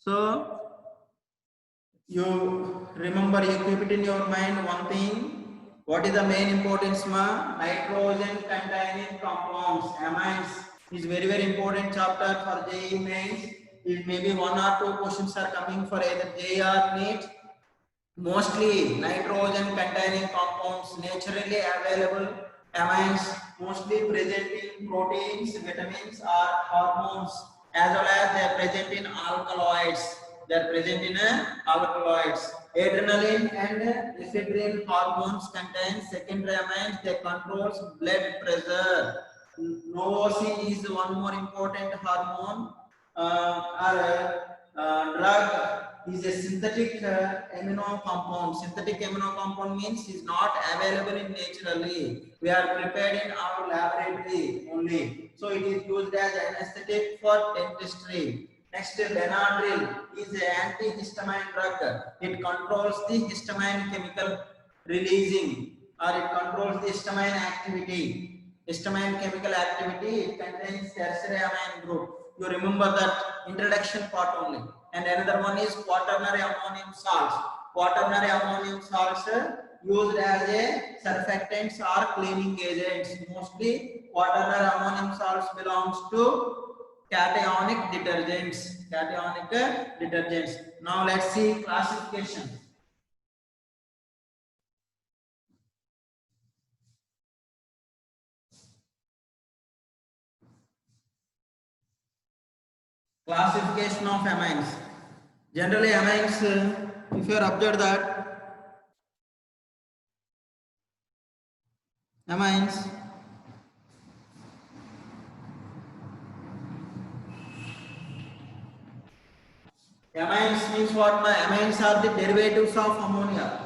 So you remember, you keep it in your mind one thing. What is the main importance? Nitrogen containing compounds, amines, is very important chapter for JEE mains. It maybe 1 or 2 questions are coming for either JEE or NEET. Mostly nitrogen containing compounds, naturally available amines, mostly present in proteins, vitamins or hormones, as well as they are present in alkaloids. They are present in alkaloids. Adrenaline and ephedrine hormones contain secondary amines. They controls blood pressure. Novocin is one more important hormone or drug, is a synthetic amino compound. Synthetic amino compound means is not available in naturally. We are prepared in our laboratory only. So it is used as anesthetic for dentistry. Next, Benadryl is an antihistamine drug. It controls the histamine chemical releasing, or it controls the histamine activity. Histamine chemical activity, it contains tertiary amine group. You remember that introduction part only. And another one is quaternary ammonium salts. Quaternary ammonium salts used as a surfactants or cleaning agents. Mostly quaternary ammonium salts belongs to cationic detergents. Cationic detergents. Now let's see classification. Classification of amines. Generally amines, if you are observed that amines means what? Amines are the derivatives of ammonia.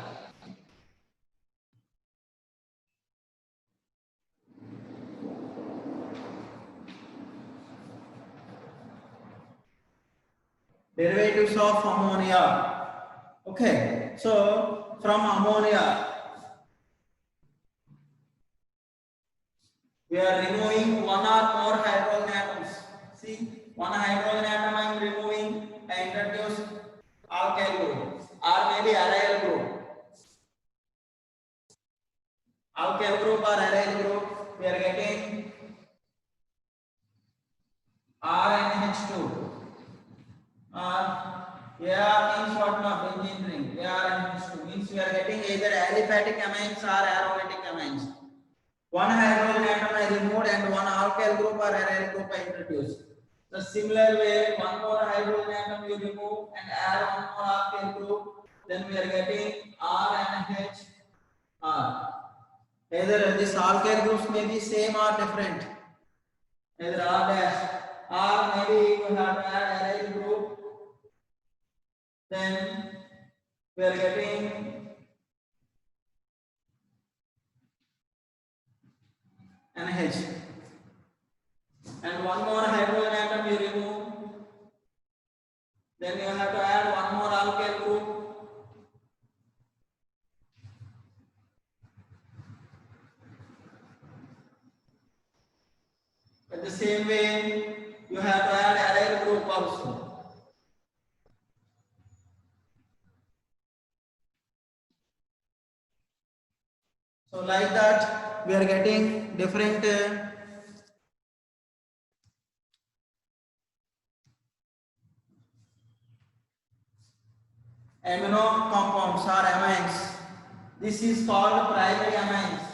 Derivatives of ammonia. Okay, so from ammonia we are removing one or more hydrogen atoms. See, one hydrogen atom I am removing and introduce alkyl group or maybe aryl group. Alkyl group or aryl group, we are getting RNH2. AR means what? Benzene ring. ARNH2 means we are getting either aliphatic amines or aromatic amines. One hydrogen atom I removed and one alkyl group or aryl group I introduced. The similar way, one more hydrogen atom you remove and add one more alkyl group, then we are getting RNH. Either this alkyl groups may be same or different. Either R dash, or maybe you have to add aryl group, then we are getting NH. And one more hydrogen atom you remove, then you have to add one more alkyl group, at the same way you have to add aryl group also. So like that we are getting different amino compounds or amines. This is called primary amines.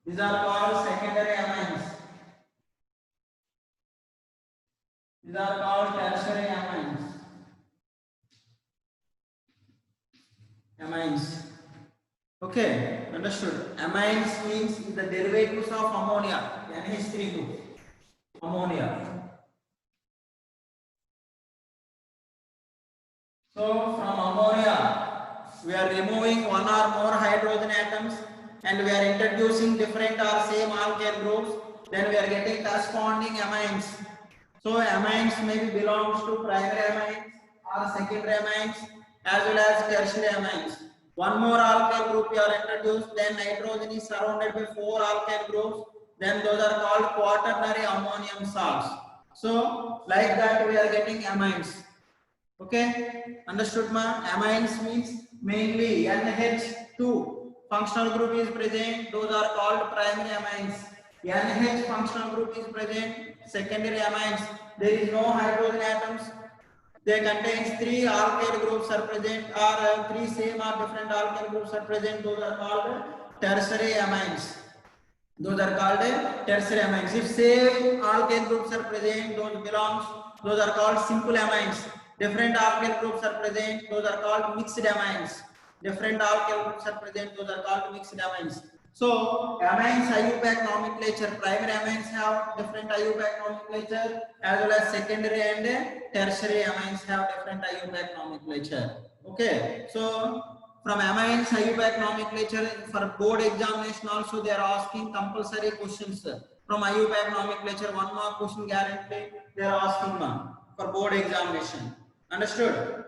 These are called secondary amines. These are called tertiary amines. Amines. Okay, understood. Amines means the derivatives of ammonia, NH3 group, ammonia. So from ammonia we are removing one or more hydrogen atoms and we are introducing different or same alkyl groups, then we are getting corresponding amines. So amines maybe belongs to primary amines or secondary amines as well as tertiary amines. One more alkyl group you are introduced, then nitrogen is surrounded by 4 alkyl groups, then those are called quaternary ammonium salts. So like that we are getting amines. Okay, understood ma? Amines means mainly NH2 functional group is present. Those are called primary amines. NH functional group is present. Secondary amines. There is no hydrogen atoms. They contain three alkyl groups are present, or three same or different alkyl groups are present. Those are called tertiary amines. Those are called tertiary amines. If same alkyl groups are present, those are called simple amines. Different alkyl groups are present, those are called mixed amines. Different alkyl groups are present, those are called mixed amines. So amines IUPAC nomenclature, primary amines have different IUPAC nomenclature, as well as secondary and tertiary amines have different IUPAC nomenclature. Okay, so from amines IUPAC nomenclature for board examination also they are asking compulsory questions from IUPAC nomenclature. 1 mark question guarantee they are asking for board examination. Understood?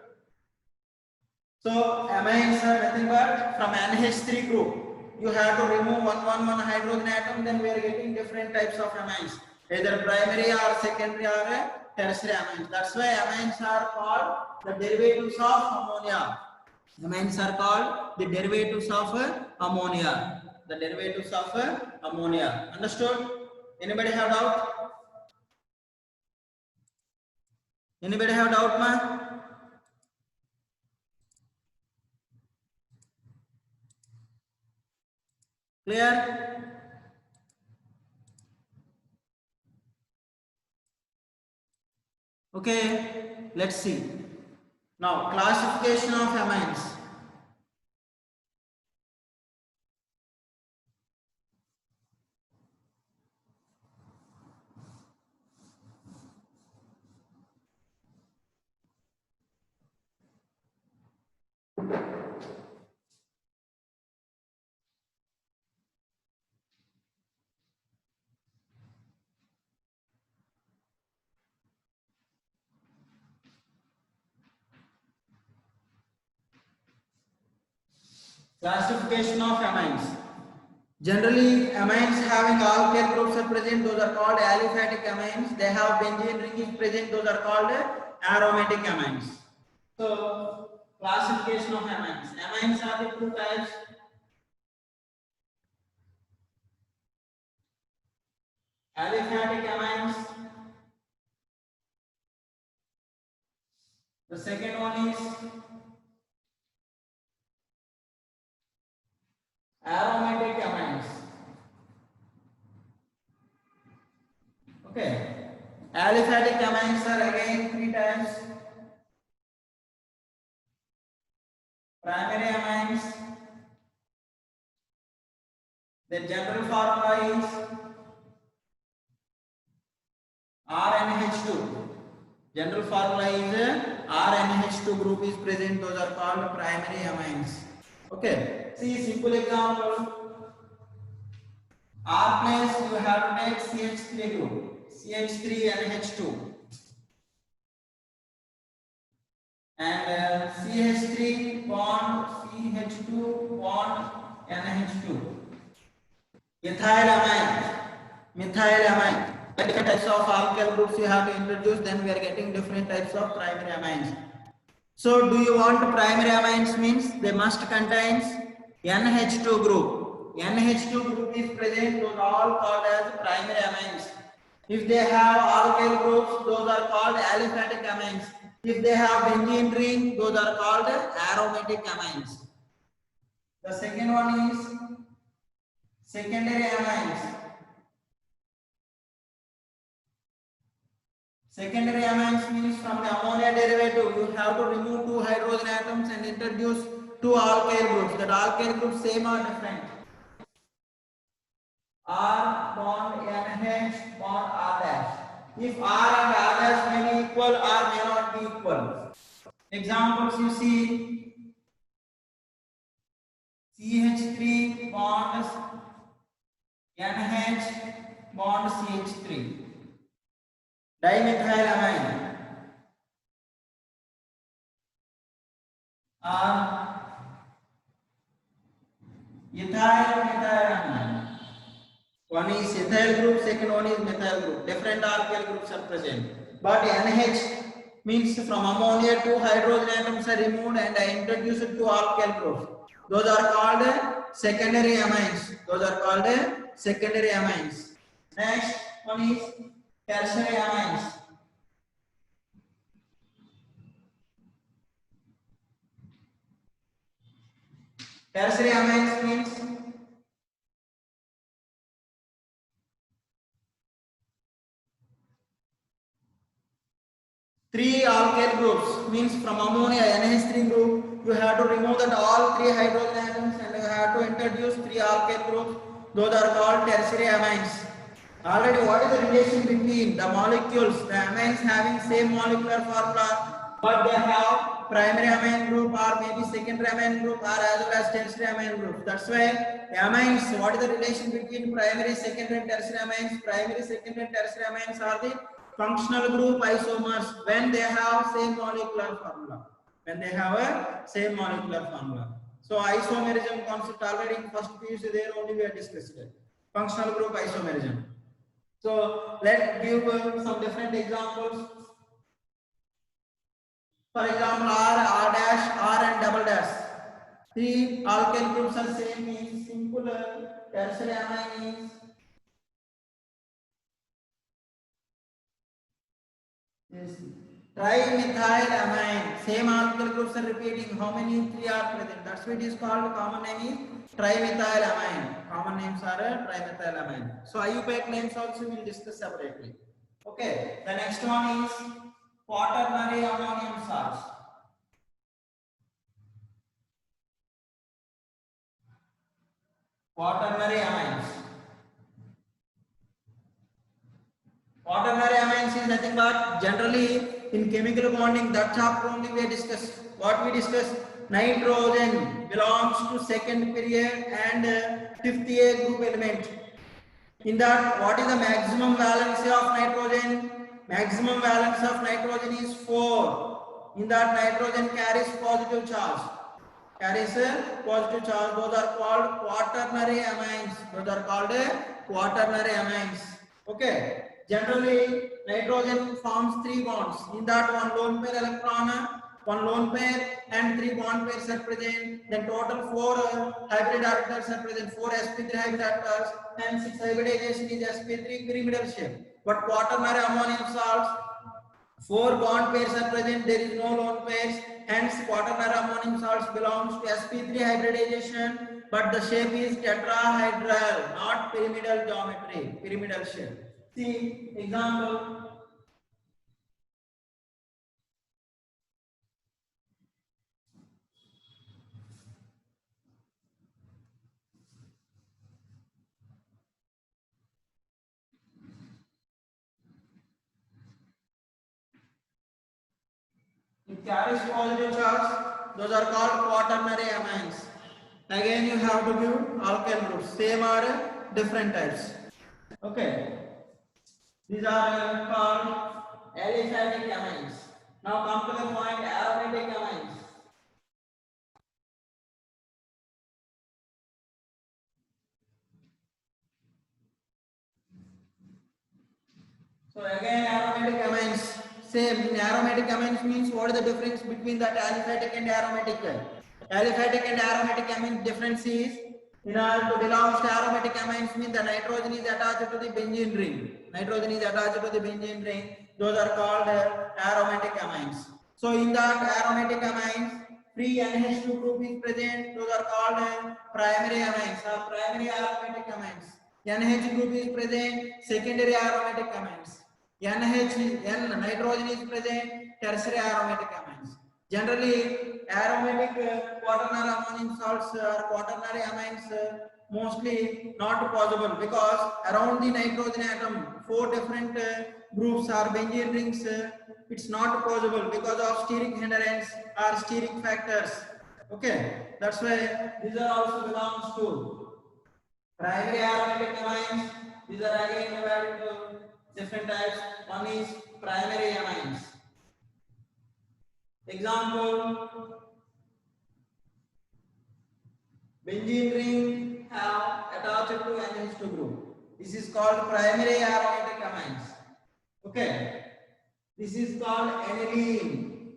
So amines are nothing but from NH3 group. You have to remove one hydrogen atom, then we are getting different types of amines, either primary or secondary or tertiary amines. That's why amines are called the derivatives of ammonia. Amines are called the derivatives of ammonia. The derivatives of ammonia. Understood? Anybody have doubt? Anybody have doubt, ma? Clear? Okay, let's see. Now, classification of amines. Classification of amines. Generally, amines having alkyl groups are present, those are called aliphatic amines. They have benzene ring is present, those are called aromatic amines. So, classification of amines. Amines are the two types. Aliphatic amines. The second one is aromatic amines. Okay. Aliphatic amines are again three types. Primary amines. The general formula is RNH2. General formula is RNH2 group is present. Those are called primary amines. Okay. See simple example. R place you have to take CH3 group. CH3NH2. And CH3 bond CH2 bond NH2. Methylamine. Different types of alkyl groups you have to introduce, then we are getting different types of primary amines. So do you want primary amines means they must contains NH2 group. NH2 group is present, those are all called as primary amines. If they have alkyl groups, those are called aliphatic amines. If they have benzene ring, those are called aromatic amines. The second one is secondary amines. Secondary amines means from the ammonia derivative, you have to remove two hydrogen atoms and introduce two alkyl groups. That alkyl groups same or different? R bond NH bond R dash. If R and R dash may be equal, R may not be equal. Examples you see CH3 bonds NH bond CH3. Dimethylamine or ethyl methylamine. One is ethyl group, second one is methyl group. Different alkyl groups are present. But NH means from ammonia two hydrogen atoms are removed and are introduced to alkyl groups. Those are called secondary amines. Those are called secondary amines. Next one is tertiary amines. Tertiary amines means three alkyl groups, means from ammonia NH3 group you have to remove that all three hydrogen atoms and you have to introduce three alkyl groups. Those are called tertiary amines. Already what is the relation between the molecules, the amines having same molecular formula but they have primary amine group or maybe secondary amine group or as well as tertiary amine group. That's why amines, what is the relation between primary, secondary and tertiary amines? Primary, secondary and tertiary amines are the functional group isomers when they have same molecular formula. When they have a same molecular formula. So isomerism concept already in first PUC there only we have discussed it. Functional group isomerism. So let's give some different examples. For example, R dash, R and double dash. Three alkyl groups are same means simple tertiary amine is trimethylamine. Same alkyl groups are repeating. How many? Three are present. That's why it is called. Common name is trimethylamine. Common names are trimethylamine. So IUPAC names also we will discuss separately. Okay. The next one is quaternary ammonium salts. Quaternary amines. Quaternary amines is nothing but generally in chemical bonding, that chapter only we discuss. What we discuss, nitrogen belongs to second period and fifth A group element. In that, what is the maximum valency of nitrogen? Maximum valence of nitrogen is 4. In that, nitrogen carries positive charge. Carries a positive charge. Those are called quaternary amines. Those are called quaternary amines. Okay. Generally, nitrogen forms 3 bonds. In that, one lone pair electron, one lone pair, and 3 bond pairs are present. Then total 4 hybrid orbitals are present. 4 sp3 hybrid orbitals and 6 hybridization is sp3 pyramidal shape. But quaternary ammonium salts, 4 bond pairs are present. There is no lone pairs. Hence, quaternary ammonium salts belongs to sp3 hybridization. But the shape is tetrahedral, not pyramidal geometry. Pyramidal shape. See example. It carries positive charge. Those are called quaternary amines. Again, you have to give alkyl groups. Same or different types. Okay. These are called aliphatic amines. Now come to the point aromatic amines. So again aromatic amines. Same. In aromatic amines means what is the difference between that aliphatic and aromatic? Aliphatic and aromatic amine difference is in order to belong to aromatic amines means the nitrogen is attached to the benzene ring. Nitrogen is attached to the benzene ring. Those are called aromatic amines. So in that aromatic amines, free NH2 group is present. Those are called primary amines or primary aromatic amines. NH group is present. Secondary aromatic amines. N nitrogen is present. Tertiary aromatic amines. Generally, aromatic quaternary ammonium salts or quaternary amines mostly not possible because around the nitrogen atom, 4 different groups are benzene rings. It's not possible because of steric hindrance or steric factors. Okay, that's why these are also belongs to primary aromatic amines. These are again divided into different types. One is primary amines. Example, benzene ring have attached to NH2 group. This is called primary aromatic amines. Okay. This is called aniline.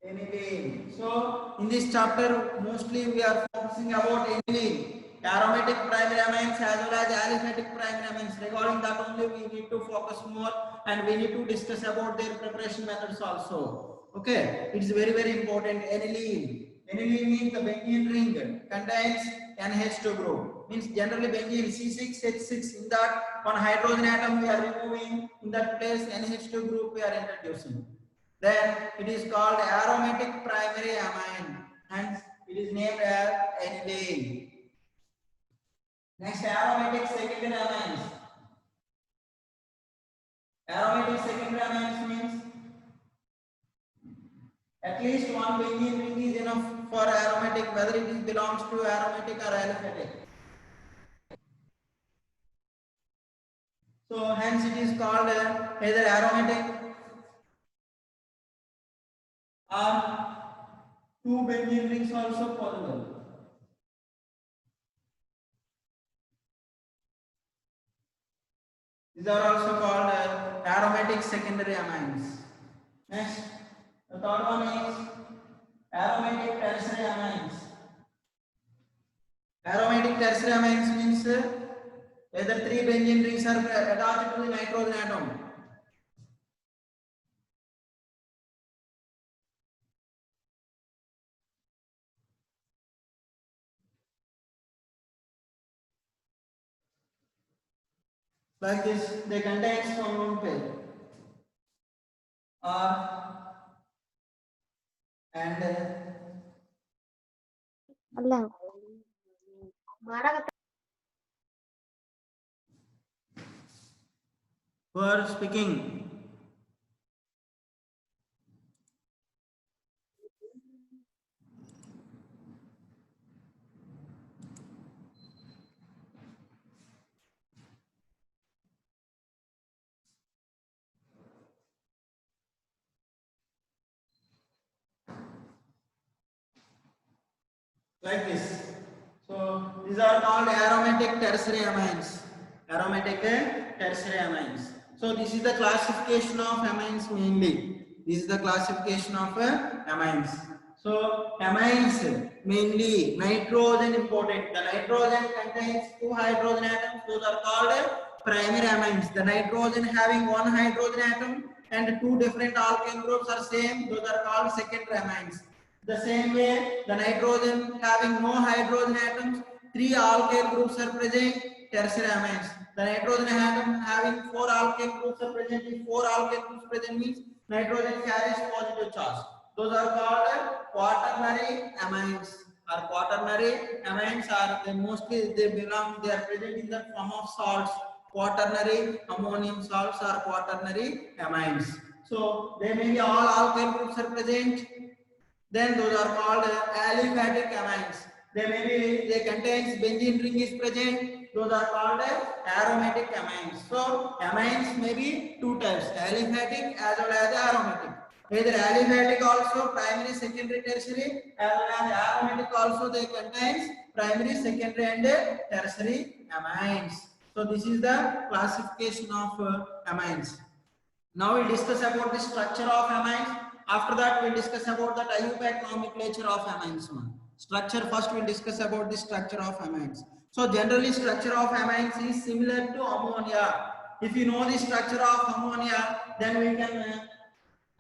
Aniline. So in this chapter, mostly we are focusing about aniline, aromatic primary amines as well as aliphatic primary amines. Regarding that only we need to focus more, and we need to discuss about their preparation methods also. Okay, it is very important. Aniline. Aniline means the benzene ring contains NH2 group. Means generally benzene C6H6. In that one hydrogen atom we are removing. In that place NH2 group we are introducing. Then it is called aromatic primary amine. Hence it is named as aniline. Next, aromatic secondary amines. Aromatic secondary amines means at least one benzene ring is enough for aromatic, whether it belongs to aromatic or aliphatic. So hence it is called either aromatic or two benzene rings also possible. These are also called aromatic secondary amines. Next, the third one is aromatic tertiary amines. Aromatic tertiary amines means either three benzene rings are attached to the nitrogen atom. Like this, they contain some lone pair. And who are speaking? Like this. So these are called aromatic tertiary amines. Aromatic tertiary amines. So this is the classification of amines mainly. This is the classification of amines. So amines mainly nitrogen important. The nitrogen contains two hydrogen atoms. Those are called primary amines. The nitrogen having one hydrogen atom and two different alkane groups are same. Those are called secondary amines. The same way, the nitrogen having no hydrogen atoms, three alkyl groups are present, tertiary amines. The nitrogen atom having four alkyl groups are present. If four alkyl groups present means nitrogen carries positive charge. Those are called quaternary amines. Or quaternary amines are they mostly they are present in the form of salts. Quaternary ammonium salts are quaternary amines. So they may be all alkyl groups are present. Then those are called aliphatic amines. They contains benzene ring is present. Those are called aromatic amines. So amines may be two types: aliphatic as well as aromatic. Either aliphatic also primary, secondary, tertiary, as well as aromatic also they contains primary, secondary, and tertiary amines. So this is the classification of amines. Now we'll discuss about the structure of amines. After that, we'll discuss about the IUPAC nomenclature of amines. Structure first, we'll discuss about the structure of amines. So generally, structure of amines is similar to ammonia. If you know the structure of ammonia, then we can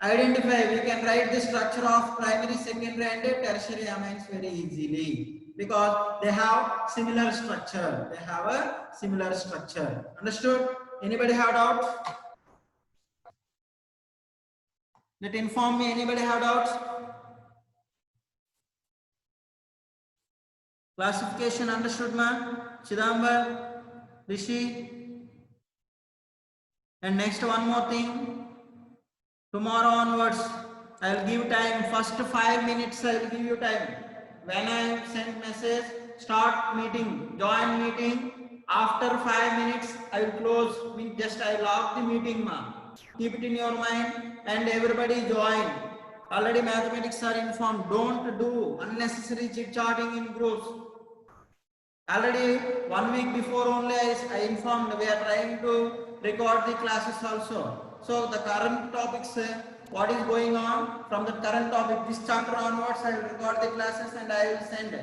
identify, we can write the structure of primary, secondary, and tertiary amines very easily because they have similar structure. They have a similar structure. Understood? Anybody have doubts? Let inform me. Anybody have doubts? Classification understood, ma? Chidambar, Rishi. And next one more thing. Tomorrow onwards, I will give time. First 5 minutes I will give you time. When I send message, start meeting, join meeting. After 5 minutes, I will close. Just I lock the meeting, ma. Keep it in your mind and everybody join. Already mathematics are informed. Don't do unnecessary chit chatting in groups. Already 1 week before only I informed we are trying to record the classes also. So the current topics, what is going on from the current topic, this chapter onwards, I will record the classes and I will send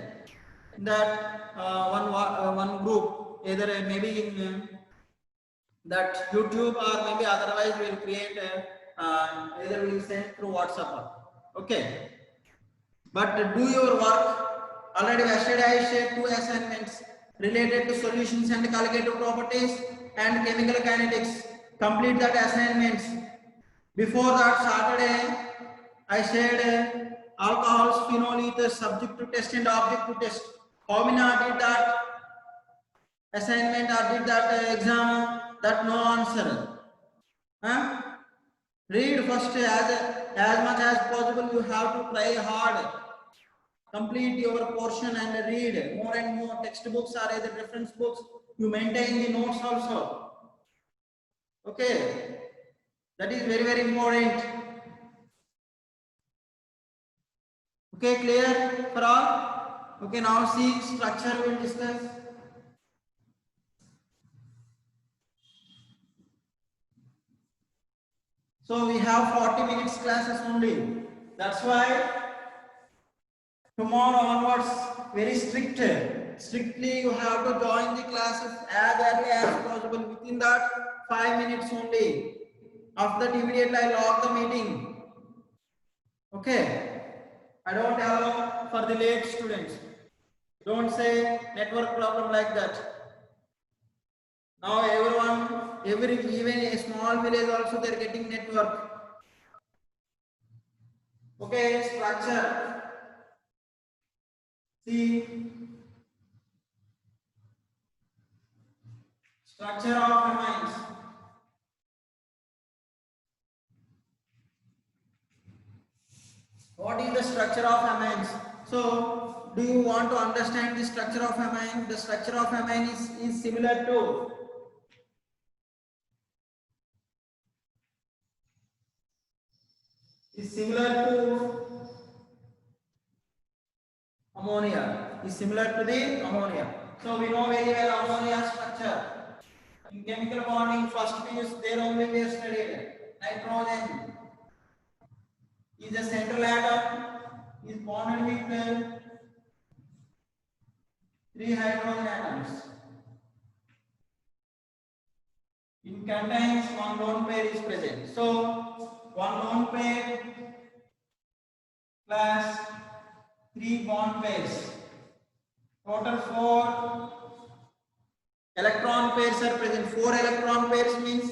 in that one group, either maybe in that YouTube or maybe otherwise we will create either we will send through WhatsApp. Okay. But do your work. Already yesterday I shared 2 assignments related to solutions and colligative properties and chemical kinetics. Complete that assignments. Before that Saturday I shared alcohols, phenol ethers, subject to test and object to test. How many did that assignment or did that exam? That no answer. Huh? Read first as much as possible. You have to try hard. Complete your portion and read more and more textbooks or either reference books. You maintain the notes also. Okay, that is very important. Okay, clear for all? Okay, now see structure we will discuss. So we have 40 minutes classes only. That's why tomorrow onwards very strict. Strictly you have to join the classes as early as possible. Within that 5 minutes only. After that immediately I log the meeting. Okay. I don't allow for the late students. Don't say network problem like that. Now everyone, even a small village also they are getting network. Okay, structure. See, structure of amines. What is the structure of amines? So, do you want to understand the structure of amine? The structure of amine is similar to ammonia. Is similar to the ammonia. So we know very well ammonia structure. In chemical bonding, first phase there only we studied. Nitrogen is a central atom, is bonded with 3 hydrogen atoms. It contains 1 lone pair is present. So 1 lone pair plus 3 bond pairs. Total 4 electron pairs are present. 4 electron pairs means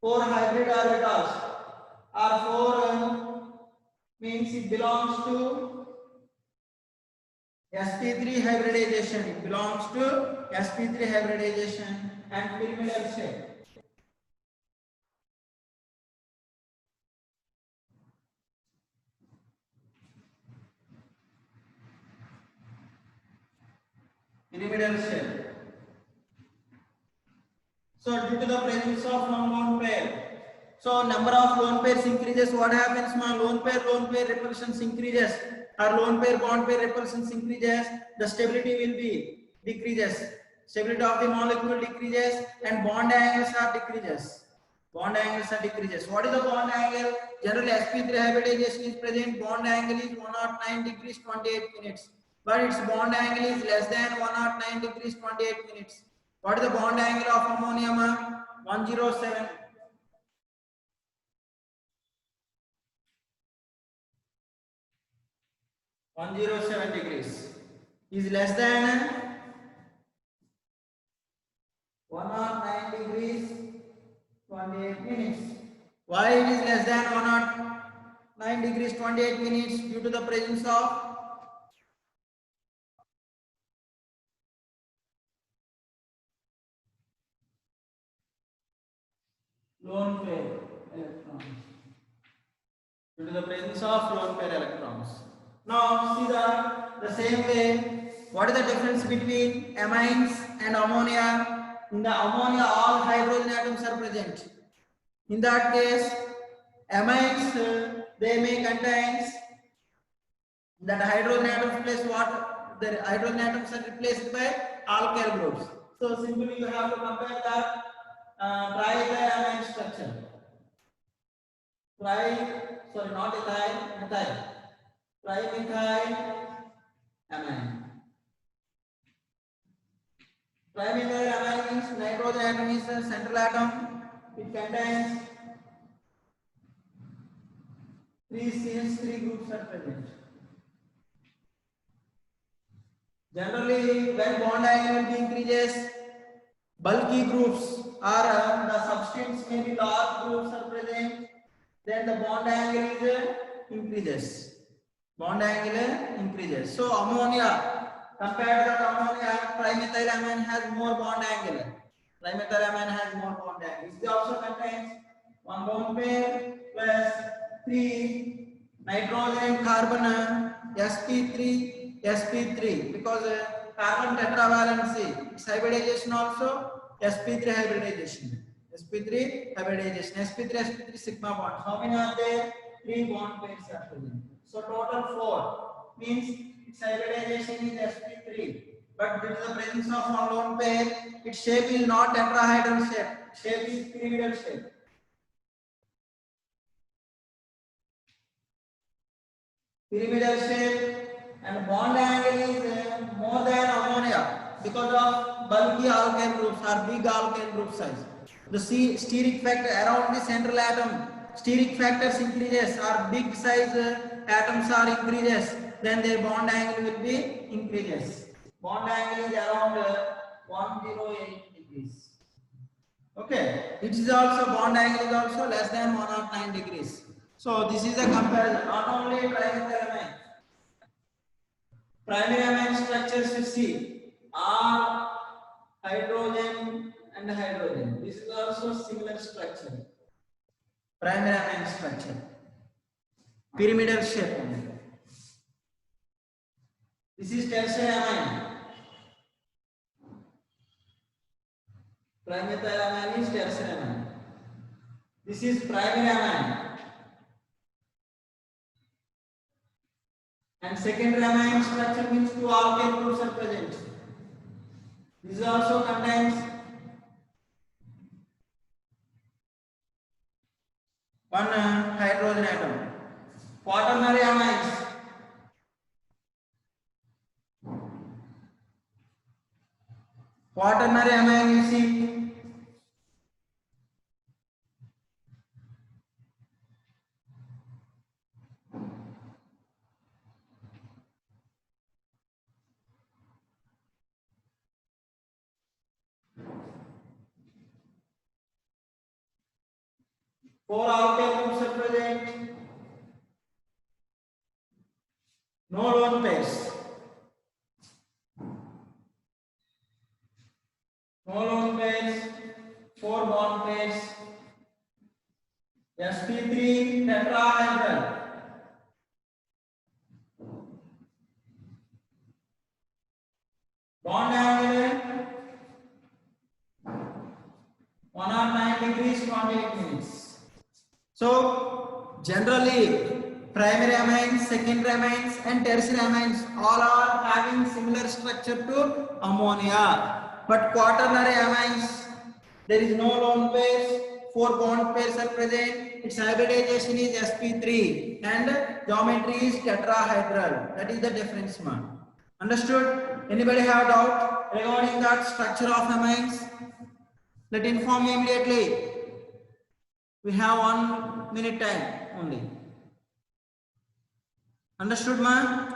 4 hybrid orbitals. R4 means it belongs to sp3 hybridization. It belongs to sp3 hybridization and pyramidal shape. Pyramidal shape. So due to the presence of one lone pair, so number of lone pairs increases. What happens? Lone pair repulsions increases, or lone pair bond pair repulsions increases. The stability will be decreases. Stability of the molecule decreases, and bond angles are decreases. Bond angles are decreases. What is the bond angle? Generally, sp3 hybridization is present. Bond angle is 109 degrees 28 minutes, but its bond angle is less than 109 degrees 28 minutes. What is the bond angle of ammonium? 107. 107 degrees is less than 109 degrees 28 minutes. Why it is less than 109 degrees 28 minutes? Due to the presence of lone pair electrons. Due to the presence of lone pair electrons. Now see the same way. What is the difference between amines and ammonia? In the ammonia, all hydrogen atoms are present. In that case, amines they may contain that hydrogen atoms place what? The hydrogen atoms are replaced by alkyl groups. So simply you have to compare that triethylamine structure. Not ethyl, methyl. Trimethylamine. Trimethylamine means nitrogen atom is the central atom. It contains 3 CH3 groups are present. Generally, when bond angle increases, bulky groups or the substance may be large groups are present, then the bond angle is increases. Bond angle increases. So ammonia, compared to the ammonia, trimethylamine has more bond angle. Trimethylamine has more bond angle. It also contains one bond pair plus 3 nitrogen carbon sp3 because carbon tetravalency, its hybridization also sp3 hybridization. sp3 sigma bond. How many are there? 3 bond pairs are present. So total 4 means its hybridization is sp3, but due to the presence of one lone pair, its shape is not tetrahedral shape. Shape is pyramidal shape. Pyramidal shape, and bond angle is more than ammonia because of bulky alkyl groups or big alkyl group size. The steric factor around the central atom, steric factors increases or big size atoms are increases, then their bond angle will be increases. Bond angle is around 108 degrees. Okay, it is also bond angle is also less than 109 degrees. So this is a comparison, not only trimethylamine. Primary amine structures you see are hydrogen and hydrogen. This is also similar structure. Primary amine structure, pyramidal shape. This is tertiary amine. Trimethylamine is tertiary amine. This is primary amine. And secondary amine structure means 2 alkyl groups are present. This also contains one hydrogen atom. Quaternary amines. Quaternary amine you see four alkyl groups are present. No lone pairs. No lone pairs. 4 bond pairs. sp3 tetrahedral. Bond angle 109 degrees 28 minutes. So generally primary amines, secondary amines and tertiary amines all are having similar structure to ammonia, but quaternary amines there is no lone pairs, 4 bond pairs are present, its hybridization is sp3 and geometry is tetrahedral. That is the difference, man. Understood? Anybody have doubt regarding that structure of amines? Let inform me immediately. We have 1 minute time only. Understood, ma?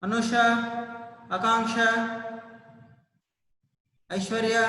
Anusha, Akanksha, Aishwarya,